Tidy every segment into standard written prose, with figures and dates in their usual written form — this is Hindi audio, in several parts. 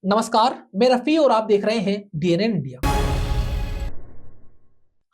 नमस्कार, मैं रफी और आप देख रहे हैं डीएनएन इंडिया।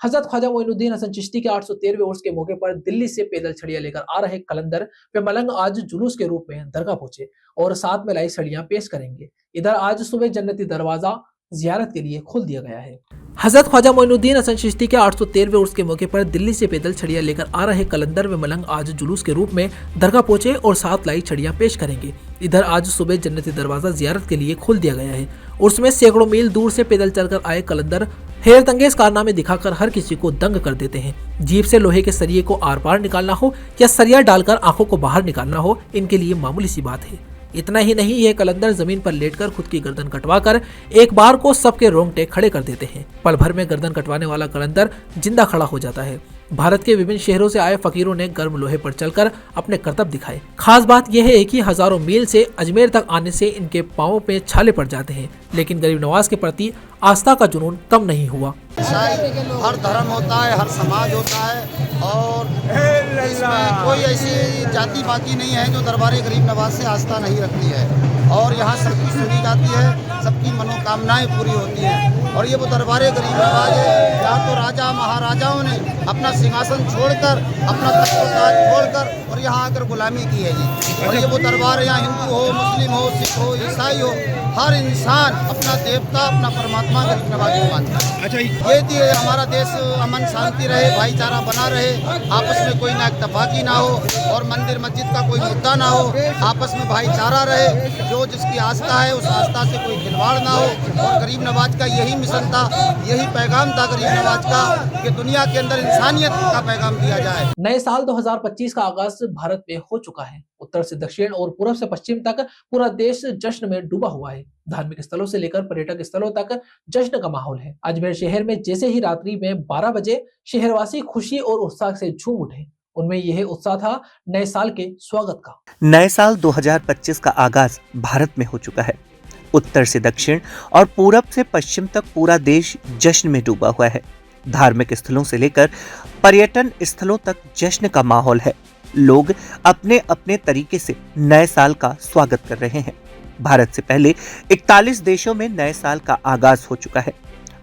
हजरत ख्वाजा मोइनुद्दीन हसन चिश्ती के 813वें उर्स के मौके पर दिल्ली से पैदल छड़ियां लेकर आ रहे कलंदर व मलंग आज जुलूस के रूप में दरगाह पहुंचे और साथ में लाई छड़ियां पेश करेंगे। इधर आज सुबह जन्नती दरवाजा जियारत के लिए खोल दिया गया है। हजरत ख्वाजा मोइनुद्दीन हसन चिश्ती के 813वें उर्स के मौके पर दिल्ली से पैदल छड़ियां लेकर आ रहे कलंदर व मलंग आज जुलूस के रूप में दरगाह पहुंचे और साथ लाई छड़ियां पेश करेंगे। इधर आज सुबह जन्नती दरवाजा जियारत के लिए खोल दिया गया है। उर्स में सैकड़ों मील दूर से पैदल चलकर आए कलंदर हैरत अंगेज कारनामे दिखाकर हर किसी को दंग कर देते हैं। जीप से लोहे के सरिये को आर पार निकालना हो या सरिया डालकर आंखों को बाहर निकालना हो, इनके लिए मामूली सी बात है। इतना ही नहीं, यह कलंदर जमीन पर लेटकर खुद की गर्दन कटवाकर एक बार को सबके रोंगटे खड़े कर देते हैं। पल भर में गर्दन कटवाने वाला कलंदर जिंदा खड़ा हो जाता है। भारत के विभिन्न शहरों से आए फकीरों ने गर्म लोहे पर चलकर अपने करतब दिखाए। खास बात यह है कि हजारों मील से अजमेर तक आने से इनके पांवों पे छाले पड़ जाते हैं, लेकिन गरीब नवाज के प्रति आस्था का जुनून कम नहीं हुआ। हर धर्म होता है, हर समाज होता है और इसमें कोई ऐसी जाति बाकी नहीं है जो दरबार गरीब नवाज से आस्था नहीं रखती है। और यहाँ सबकी सुनी जाती है, सबकी मनोकामनाएं पूरी होती हैं। और ये वो दरबार गरीब नवाज है जहाँ तो राजा महाराजाओं ने अपना सिंहासन छोड़कर, अपना तख्त छोड़कर और यहाँ आकर गुलामी की है जी। और ये वो दरबार है, यहाँ हिंदू हो, मुस्लिम हो, सिख हो, ईसाई हो, हर इंसान अपना देवता, अपना परमात्मा गरीब नवाज को मानता है। अच्छा, ये थी हमारा देश अमन शांति रहे, भाईचारा बना रहे, आपस में कोई ना इत्तेफाकी ना हो और मंदिर मस्जिद का कोई मुद्दा ना हो, आपस में भाईचारा रहे, जो जिसकी आस्था है उस आस्था से कोई खिलवाड़ ना हो। और गरीब नवाज का यही मिशन था, यही पैगाम था गरीब नवाज का कि दुनिया के अंदर इंसानियत का पैगाम दिया जाए। नए साल 2025 का आगाज भारत में हो चुका है। उत्तर से दक्षिण और पूर्व से पश्चिम तक पूरा देश जश्न में डूबा हुआ है। धार्मिक स्थलों से लेकर पर्यटक स्थलों तक जश्न का माहौल है। अजमेर शहर में जैसे ही रात्रि में 12 बजे शहरवासी खुशी और उत्साह से झूम उठे। उनमें यह उत्साह था नए साल के स्वागत का। नए साल 2025 का आगाज भारत में हो चुका है। उत्तर से दक्षिण और पूरब से पश्चिम तक पूरा देश जश्न में डूबा हुआ है। धार्मिक स्थलों से लेकर पर्यटन स्थलों तक जश्न का माहौल है। लोग अपने अपने तरीके से नए साल का स्वागत कर रहे हैं। भारत से पहले 41 देशों में नए साल का आगाज हो चुका है।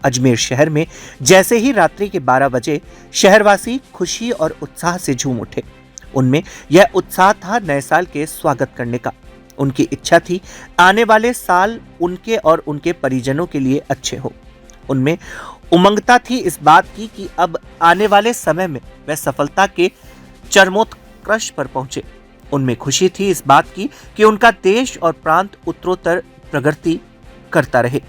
अजमेर शहर में जैसे ही रात्रि के 12 बजे शहरवासी खुशी और उत्साह से झूम उठे। उनमें यह उत्साह था नए साल के स्वागत करने का। उनकी इच्छा थी आने वाले साल उनके और उनके परिजनों के लिए अच्छे हो। उनमें उमंगता थी इस बात की कि अब आने वाले समय में वह सफलता के चरमोत्कर्ष पर पहुंचे। उनमें खुशी थी इस बात की कि उनका देश और प्रांत उत्तरोत्तर प्रगति करता रहे।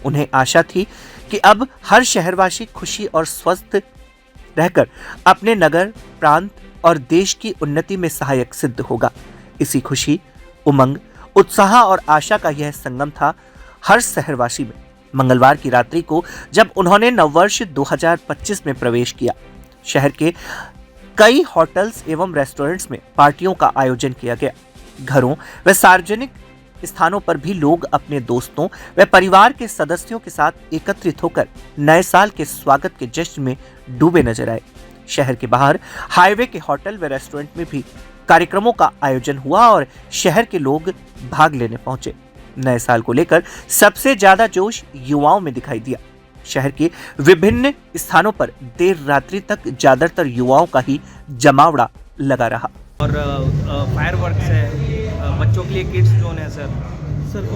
उन्हें आशा थी कि अब हर शहरवासी खुशी और स्वस्थ रहकर अपने नगर, प्रांत और देश की उन्नति में सहायक सिद्ध होगा। इसी खुशी, उमंग, उत्साह और आशा का यह संगम था हर शहरवासी में। मंगलवार की रात्रि को जब उन्होंने नववर्ष 2025 में प्रवेश किया, शहर के कई होटल्स एवं रेस्टोरेंट्स में पार्टियों का आयोजन किया गया। घरों व सार्वजनिक स्थानों पर भी लोग अपने दोस्तों व परिवार के सदस्यों के साथ एकत्रित होकर नए साल के स्वागत के जश्न में डूबे नजर आए। शहर के बाहर हाईवे के होटल व रेस्टोरेंट में भी कार्यक्रमों का आयोजन हुआ और शहर के लोग भाग लेने पहुंचे। नए साल को लेकर सबसे ज्यादा जोश युवाओं में दिखाई दिया। शहर के विभिन्न स्थानों पर देर रात्रि तक ज्यादातर युवाओं का ही जमावड़ा लगा रहा। और फायरवर्क्स है, बच्चों के लिए किड्स जोन है सर।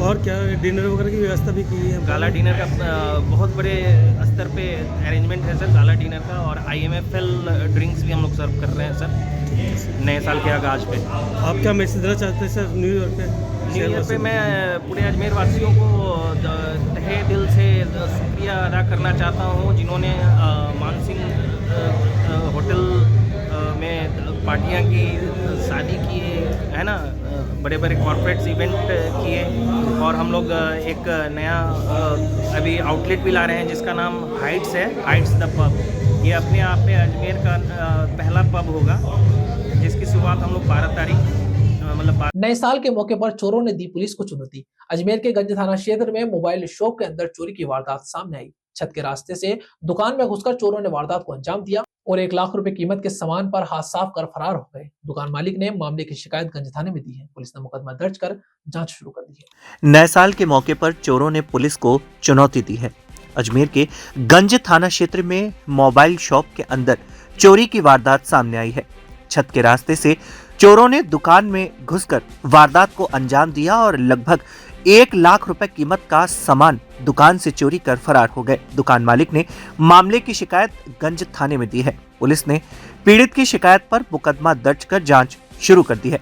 और क्या डिनर वगैरह की व्यवस्था भी की है? गाला डिनर का बहुत बड़े स्तर पे अरेंजमेंट है सर, गाला डिनर का। और IMFL ड्रिंक्स भी हम लोग सर्व कर रहे हैं सर नए साल के आगाज पे। आप क्या मैसेज देना चाहते हैं सर न्यू ईयर पे? न्यू ईयर पे मैं पूरे अजमेर वासियों को तहे दिल से शुक्रिया अदा करना चाहता हूँ, जिन्होंने मानसिंह होटल में पार्टियां की, शादी किए, है ना, बड़े बड़े कॉर्पोरेट्स इवेंट किए। और हम लोग एक नया अभी आउटलेट भी ला रहे हैं जिसका नाम हाइट्स है, हाइट्स द पब। ये अपने आप में अजमेर का पहला पब होगा जिसकी शुरुआत हम लोग 12 तारीख नए साल के मौके पर चोरों ने दी पुलिस को चुनौती। अजमेर के गंज थाना क्षेत्र में मोबाइल शॉप के अंदर चोरी की वारदात सामने आई। छत के रास्ते से दुकान में घुसकर चोरों ने वारदात को अंजाम दिया। और 1 लाख रुपए कीमत के सामान पर हाथ साफ कर फरार हो गए। दुकान मालिक ने मामले की शिकायत गंज थाने में दी है। पुलिस ने मुकदमा दर्ज कर जांच शुरू कर दी है। नए साल के मौके पर चोरों ने पुलिस को चुनौती दी है। अजमेर के गंज थाना क्षेत्र में मोबाइल शॉप के अंदर चोरी की वारदात सामने आई है। छत के रास्ते से चोरों ने दुकान में घुसकर वारदात को अंजाम दिया और लगभग 1 लाख रुपए कीमत का सामान दुकान से चोरी कर फरार हो गए। दुकान मालिक ने मामले की शिकायत गंज थाने में दी है। पुलिस ने पीड़ित की शिकायत पर मुकदमा दर्ज कर जांच शुरू कर दी है।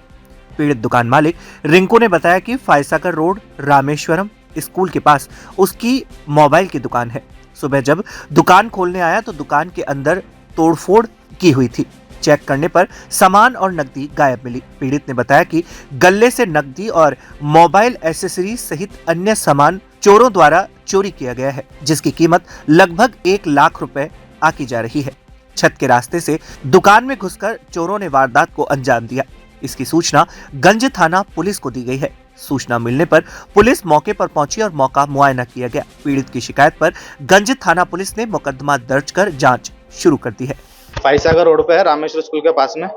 पीड़ित दुकान मालिक रिंकू ने बताया कि फायसागर रोड रामेश्वरम स्कूल के पास उसकी मोबाइल की दुकान है। सुबह जब दुकान खोलने आया तो दुकान के अंदर तोड़फोड़ की हुई थी। चेक करने पर सामान और नकदी गायब मिली। पीड़ित ने बताया कि गल्ले से नकदी और मोबाइल एसेसरीज सहित अन्य सामान चोरों द्वारा चोरी किया गया है, जिसकी कीमत लगभग 1 लाख रुपए आकी जा रही है। छत के रास्ते से दुकान में घुसकर चोरों ने वारदात को अंजाम दिया। इसकी सूचना गंज थाना पुलिस को दी गई है। सूचना मिलने पर पुलिस मौके पर पहुंची और मौका मुआयना किया गया। पीड़ित की शिकायत पर गंज थाना पुलिस ने मुकदमा दर्ज कर जांच शुरू कर दी है। फायसागर रोड पे है, रामेश्वर स्कूल के पास में।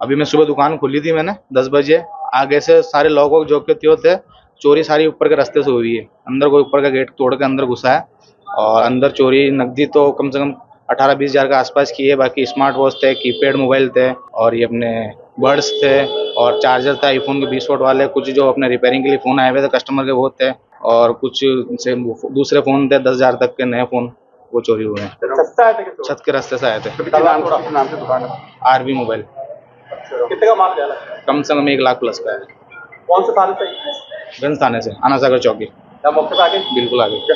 अभी मैं सुबह दुकान खोली थी मैंने 10 बजे। आगे से सारे लोग जो के त्यो थे, चोरी सारी ऊपर के रास्ते से हुई है। अंदर कोई ऊपर का गेट तोड़ के अंदर घुसा है और अंदर चोरी नकदी तो कम से कम 18-20 हज़ार के आसपास की है। बाकी स्मार्ट वॉच थे, कीपैड मोबाइल थे और ये अपने बर्ड्स थे और चार्जर था आईफोन के 20 वोट वाले। कुछ जो अपने रिपेयरिंग के लिए फ़ोन आए हुए थे कस्टमर के वो थे और कुछ से दूसरे फ़ोन थे 10,000 तक के नए फ़ोन, वो चोरी हुए हैं। छत के रास्ते से आए थे। नाम से दुकान है? RB mobile. कितने का माल गया? कम से कम 1 लाख प्लस का है। कौन से थाने से? गंज थाने से, आनासागर चौकी। क्या मौके पे आगे? बिल्कुल आगे।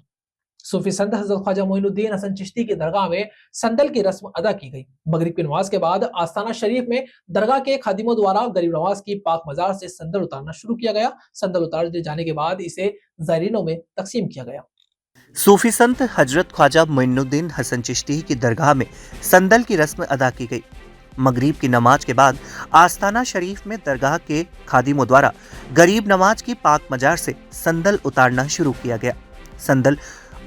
सूफी संत हजरत ख्वाजा मोइनुद्दीन हसन चिश्ती की दरगाह में संदल की रस्म अदा की गई। मगरिब की नमाज के बाद आस्थाना शरीफ में दरगाह के खादिमों द्वारा गरीब नवाज की पाक मजार से संदल उतारना शुरू किया गया। संदल उतार दिए जाने के बाद इसे ज़ायरीनों में तकसीम किया गया। सूफी संत हजरत ख्वाजा मोइनुद्दीन हसन चिश्ती की दरगाह में संदल की रस्म अदा की गई। मगरिब की नमाज के बाद आस्थाना शरीफ में दरगाह के खादिमों द्वारा गरीब नवाज की पाक मजार से संदल उतारना शुरू किया गया। संदल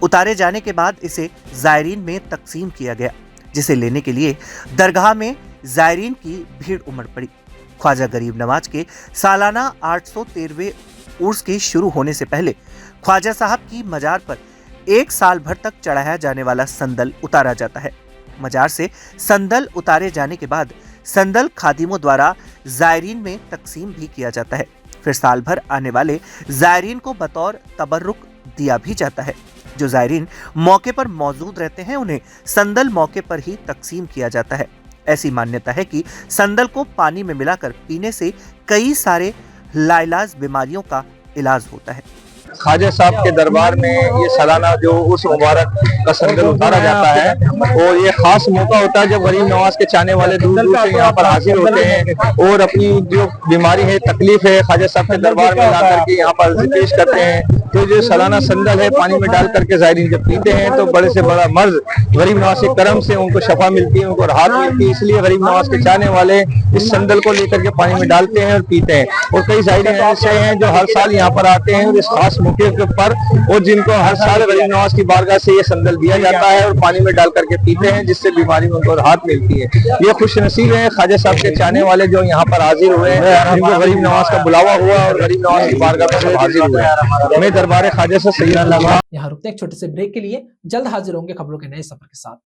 उतारे जाने के बाद इसे ज़ायरीन में तकसीम किया गया, जिसे लेने के लिए दरगाह में ज़ायरीन की भीड़ उमड़ पड़ी। ख्वाजा गरीब नवाज के सालाना 813वें उर्स के शुरू होने से पहले ख्वाजा साहब की मजार पर 1 साल भर तक चढ़ाया जाने वाला संदल उतारा जाता है। मजार से संदल उतारे जाने के बाद संदल खादिमों द्वारा ज़ायरीन में तकसीम भी किया जाता है। फिर साल भर आने वाले ज़ायरीन को बतौर तबर्रुक दिया भी जाता है। जो ज़ायरीन मौके पर मौजूद रहते हैं उन्हें संदल मौके पर ही तकसीम किया जाता है। ऐसी मान्यता है कि संदल को पानी में मिलाकर पीने से कई सारे लाइलाज बीमारियों का इलाज होता है। ख्वाजा साहब के दरबार में ये सालाना जो उस मुबारक का संदल उतारा जाता है और ये खास मौका होता है जब गरीब नवाज के चाहने वाले दूर दूर से यहाँ पर हाजिर होते हैं और अपनी जो बीमारी है, तकलीफ है, ख्वाजा साहब के दरबार में ला करके यहाँ पर पेश करते हैं। तो जो सालाना संदल है पानी में डाल करके ज़ायरीन जब पीते हैं तो बड़े से बड़ा मर्ज गरीब नवाज के करम से उनको शफा मिलती है, उनको राहत मिलती है। इसलिए गरीब नवाज के चाहने वाले इस संदल को लेकर के पानी में डालते हैं और पीते हैं। और कई ज़ायरीन ऐसे हैं जो हर साल यहाँ पर आते हैं और इस खास मौके के पर और जिनको हर साल गरीब नवाज की बारगाह से ये संदल दिया जाता है और पानी में डाल करके पीते हैं, जिससे बीमारी में उनको राहत मिलती है। ये खुश नसीब है ख्वाजा साहब के चाहने वाले जो यहाँ पर हाजिर हुए हैं, जिनको गरीब नवाज का बुलावा हुआ और गरीब नवाज की बारगाह पर सब हाजिर हुए। मैं दरबार ख्वाजा से सैयद यहाँ रुकते हैं एक छोटे से ब्रेक के लिए। जल्द हाजिर होंगे खबरों के नए सफर के साथ।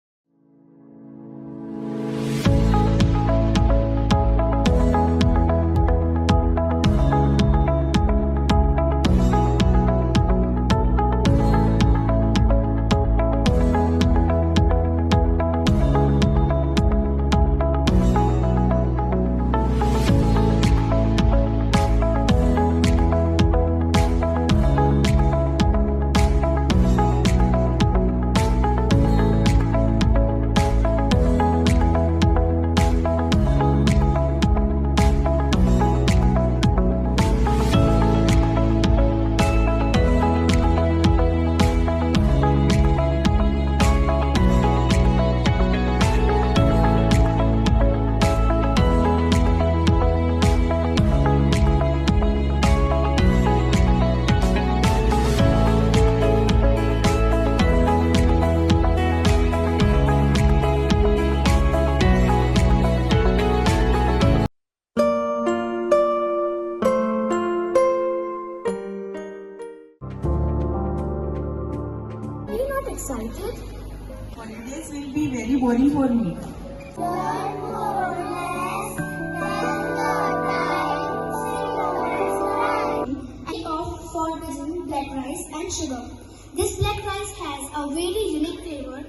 holidays will be very boring for me. For cuisine, black rice and sugar. This black rice has a very unique flavor.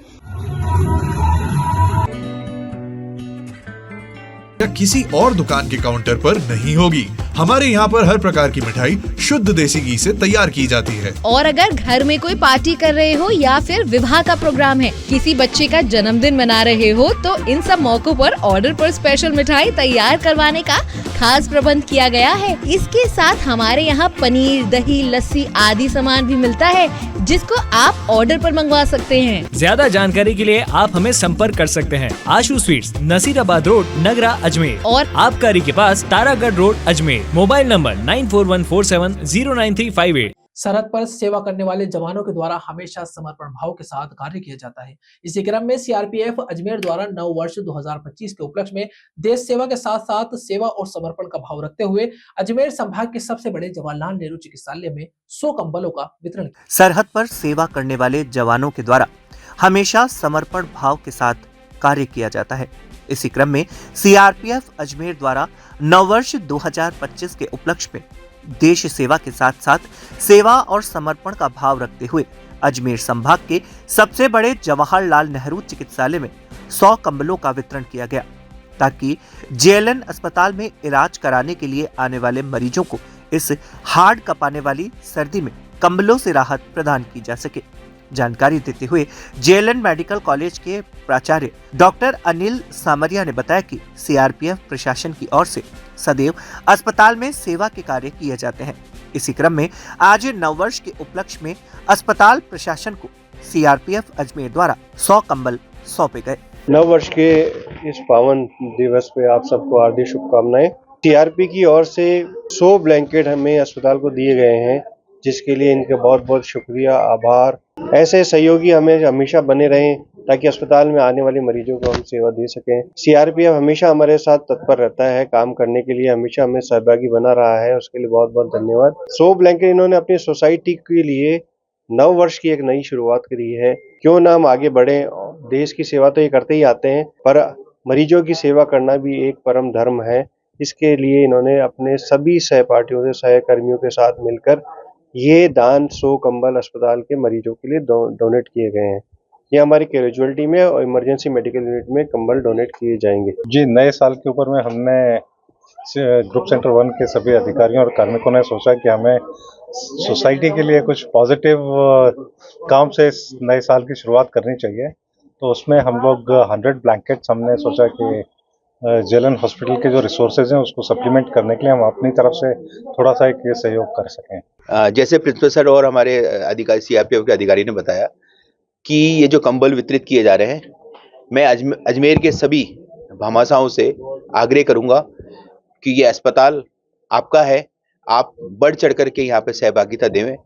या किसी और दुकान के काउंटर पर नहीं होगी। हमारे यहाँ पर हर प्रकार की मिठाई शुद्ध देसी घी से तैयार की जाती है। और अगर घर में कोई पार्टी कर रहे हो या फिर विवाह का प्रोग्राम है, किसी बच्चे का जन्मदिन मना रहे हो, तो इन सब मौकों पर ऑर्डर पर स्पेशल मिठाई तैयार करवाने का खास प्रबंध किया गया है। इसके साथ हमारे यहाँ पनीर, दही, लस्सी आदि सामान भी मिलता है, जिसको आप ऑर्डर पर मंगवा सकते हैं। ज्यादा जानकारी के लिए आप हमें संपर्क कर सकते हैं। आशु स्वीट्स, नसीराबाद रोड, नगरा, अजमेर, और आबकारी के पास Taragarh road, Ajmer. Mobile number 9414709358। सरहद पर सेवा करने वाले जवानों के द्वारा हमेशा समर्पण भाव के साथ कार्य किया जाता है। इसी क्रम में सीआरपीएफ अजमेर द्वारा नव वर्ष 2025 के उपलक्ष्य में देश सेवा के साथ साथ सेवा और समर्पण का भाव रखते हुए अजमेर संभाग के सबसे बड़े जवाहरलाल नेहरू चिकित्सालय में 100 कंबलों का वितरण किया। सरहद पर सेवा करने वाले जवानों के द्वारा हमेशा समर्पण भाव के साथ कार्य किया जाता है। इसी क्रम में सीआरपीएफ अजमेर द्वारा नववर्ष 2025 के उपलक्ष्य में देश सेवा के साथ साथ सेवा और समर्पण का भाव रखते हुए अजमेर संभाग के सबसे बड़े जवाहरलाल नेहरू चिकित्सालय में 100 कंबलों का वितरण किया गया, ताकि जेएलएन अस्पताल में इलाज कराने के लिए आने वाले मरीजों को इस हार्ड कपाने वाली सर्दी में कंबलों से राहत प्रदान की जा सके। जानकारी देते हुए जेएलएन मेडिकल कॉलेज के प्राचार्य डॉक्टर अनिल सामरिया ने बताया कि सीआरपीएफ प्रशासन की ओर से सदैव अस्पताल में सेवा के कार्य किए जाते हैं। इसी क्रम में आज नववर्ष के उपलक्ष्य में अस्पताल प्रशासन को सीआरपीएफ अजमेर द्वारा 100 कंबल सौंपे गए। नववर्ष के इस पावन दिवस पे आप सबको हार्दिक शुभकामनाएं। सीआरपी की ओर से 100 ब्लैंकेट हमें अस्पताल को दिए गए हैं, जिसके लिए इनका बहुत बहुत शुक्रिया, आभार। ऐसे सहयोगी हमें हमेशा बने रहें ताकि अस्पताल में आने वाले मरीजों को हम सेवा दे सकें। सीआरपीएफ हमेशा हमारे साथ तत्पर रहता है, काम करने के लिए हमेशा हमें सहभागी बना रहा है, उसके लिए बहुत बहुत धन्यवाद। 100 ब्लैंकेट इन्होंने अपनी सोसाइटी के लिए नव वर्ष की एक नई शुरुआत करी है। क्यों ना हम आगे बढ़े, देश की सेवा तो ये करते ही आते हैं, पर मरीजों की सेवा करना भी एक परम धर्म है। इसके लिए इन्होंने अपने सभी सहपाठियों से, सहकर्मियों के साथ मिलकर ये दान 100 कंबल अस्पताल के मरीजों के लिए डोनेट किए गए हैं। ये हमारी कैजुअलिटी में और इमरजेंसी मेडिकल यूनिट में कंबल डोनेट किए जाएंगे। जी, नए साल के ऊपर में हमने ग्रुप सेंटर 1 के सभी अधिकारियों और कार्मिकों ने सोचा कि हमें सोसाइटी के लिए कुछ पॉजिटिव काम से नए साल की शुरुआत करनी चाहिए। तो उसमें हम लोग 100 ब्लैंकेट्स हमने सोचा कि जेएलएन हॉस्पिटल के जो रिसोर्सेज हैं उसको सप्लीमेंट करने के लिए हम अपनी तरफ से थोड़ा सा एक सहयोग कर सकें। जैसे प्रिंसिपल सर और हमारे अधिकारी सीआरपीएफ के अधिकारी ने बताया कि ये जो कंबल वितरित किए जा रहे हैं, मैं अजमेर के सभी भामाशाहों से आग्रह करूंगा कि ये अस्पताल आपका है, आप बढ़ चढ़ करके यहाँ पे सहभागिता दें।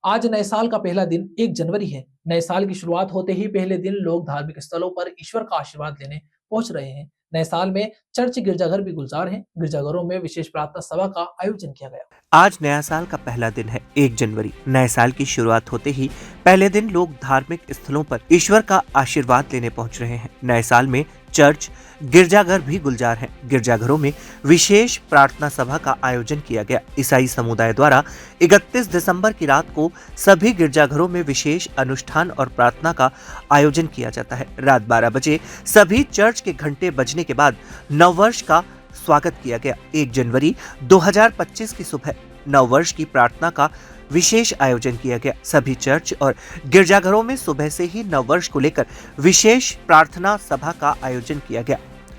आज नए साल का पहला दिन 1 जनवरी है। नए साल की शुरुआत होते ही पहले दिन लोग धार्मिक स्थलों पर ईश्वर का आशीर्वाद लेने पहुंच रहे हैं। नए साल में चर्च, गिरजाघर भी गुलजार हैं। गिरजाघरों में विशेष प्रार्थना सभा का आयोजन किया गया। आज नया साल का पहला दिन है, 1 जनवरी। नए साल की शुरुआत होते ही पहले दिन लोग धार्मिक स्थलों पर ईश्वर का आशीर्वाद लेने पहुंच रहे हैं। नए साल में चर्च, गिरजाघर भी गुलजार हैं। गिरजाघरों में विशेष प्रार्थना सभा का आयोजन किया गया। ईसाई समुदाय द्वारा 31 दिसंबर की रात को सभी गिरजाघरों में विशेष अनुष्ठान और प्रार्थना का आयोजन किया जाता है। रात 12 बजे सभी चर्च के घंटे बजने के बाद नववर्ष का स्वागत किया गया। 1 जनवरी 2025 की सुबह नववर्ष की प्रार्थना का विशेष आयोजन किया गया। सभी चर्च और गिरजाघरों में सुबह से ही नववर्ष को लेकर विशेष प्रार्थना सभा का आयोजन किया गया।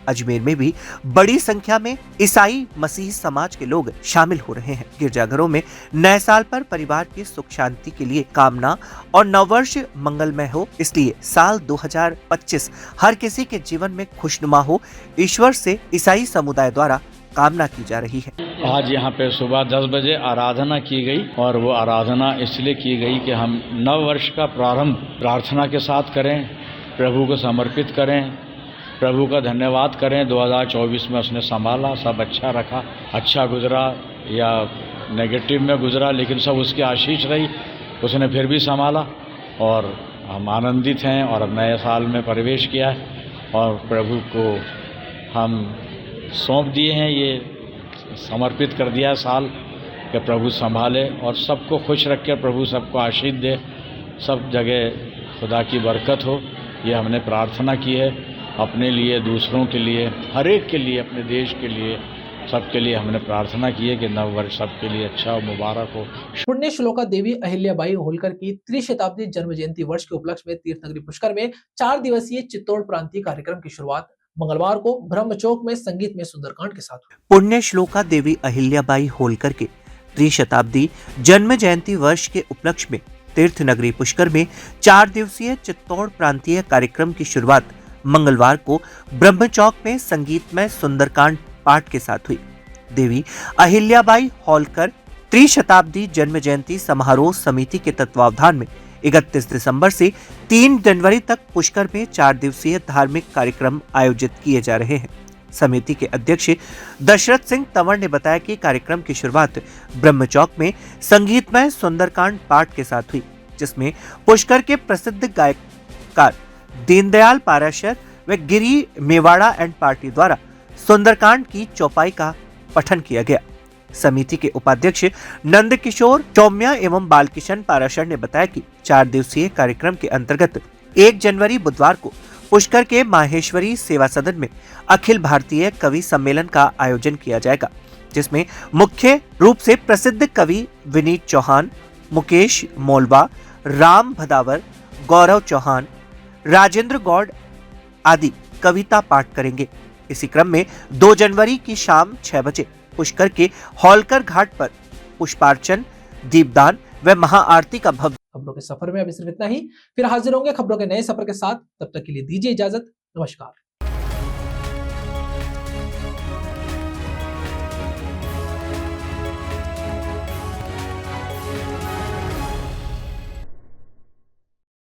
अजमेर में भी बड़ी संख्या में ईसाई मसीह समाज के लोग शामिल हो रहे हैं। गिरजाघरों में नए साल पर परिवार की सुख शांति के लिए कामना और नववर्ष मंगलमय हो, इसलिए साल 2025 हर किसी के जीवन में खुशनुमा हो, ईश्वर से ईसाई समुदाय द्वारा कामना की जा रही है। आज यहाँ पे सुबह 10 बजे आराधना की गई और वो आराधना इसलिए की गई कि हम नव वर्ष का प्रारंभ प्रार्थना के साथ करें, प्रभु को समर्पित करें, प्रभु का धन्यवाद करें। 2024 में उसने संभाला, सब अच्छा रखा, अच्छा गुजरा या नेगेटिव में गुजरा, लेकिन सब उसकी आशीष रही, उसने फिर भी संभाला और हम आनंदित हैं और अब नए साल में प्रवेश किया है और प्रभु को हम सौंप दिए हैं, ये समर्पित कर दिया साल कि प्रभु संभाले और सबको खुश रख के प्रभु सबको आशीष दे, सब जगह खुदा की बरकत हो, ये हमने प्रार्थना की है अपने लिए, दूसरों के लिए, हर एक के लिए, अपने देश के लिए, सबके लिए हमने प्रार्थना की है कि नव वर्ष सबके लिए अच्छा और मुबारक हो। पुण्य श्लोका देवी अहिल्याबाई होलकर की त्रिशताब्दी जन्म जयंती वर्ष के उपलक्ष्य में तीर्थनगरी पुष्कर में 4 दिवसीय चित्तौड़ प्रांतीय कार्यक्रम की शुरुआत मंगलवार को ब्रह्म चौक में संगीत में सुंदरकांड के साथ हुई। पुण्य श्लोका देवी अहिल्याबाई होलकर के त्रिशताब्दी जन्म जयंती वर्ष के उपलक्ष्य में तीर्थनगरी पुष्कर में 4 दिवसीय चित्तौड़ प्रांतीय कार्यक्रम की शुरुआत मंगलवार को ब्रह्म चौक में संगीतमय सुंदरकांड पाठ के साथ हुई। देवी अहिल्याबाई होलकर त्रिशताब्दी जन्म जयंती समारोह समिति के तत्वावधान में 31 दिसंबर से 3 जनवरी तक पुष्कर में 4 दिवसीय धार्मिक कार्यक्रम आयोजित किए जा रहे हैं। समिति के अध्यक्ष दशरथ सिंह तंवर ने बताया कि कार्यक्रम की शुरुआत ब्रह्म चौक में संगीतमय सुंदरकांड पाठ के साथ हुई, जिसमें पुष्कर के प्रसिद्ध गायककार दीनदयाल पाराशर व गिरी मेवाड़ा एंड पार्टी द्वारा सुंदरकांड की चौपाई का पठन किया गया। समिति के उपाध्यक्ष नंद किशोर चौम्या एवं बालकिशन पाराशर ने बताया कि 4 दिवसीय कार्यक्रम के अंतर्गत 1 जनवरी बुधवार को पुष्कर के माहेश्वरी सेवा सदन में अखिल भारतीय कवि सम्मेलन का आयोजन किया जाएगा, जिसमें मुख्य रूप से प्रसिद्ध कवि विनीत चौहान, मुकेश मोलवा, राम भदावर, गौरव चौहान, राजेंद्र गौड़ आदि कविता पाठ करेंगे। इसी क्रम में 2 जनवरी की शाम 6 बजे पुष्कर के होलकर घाट पर पुष्पार्चन, दीपदान व महाआरती का भव्य। खबरों के सफर में अभी सिर्फ इतना ही, फिर हाजिर होंगे खबरों के नए सफर के साथ। तब तक के लिए दीजिए इजाजत। नमस्कार।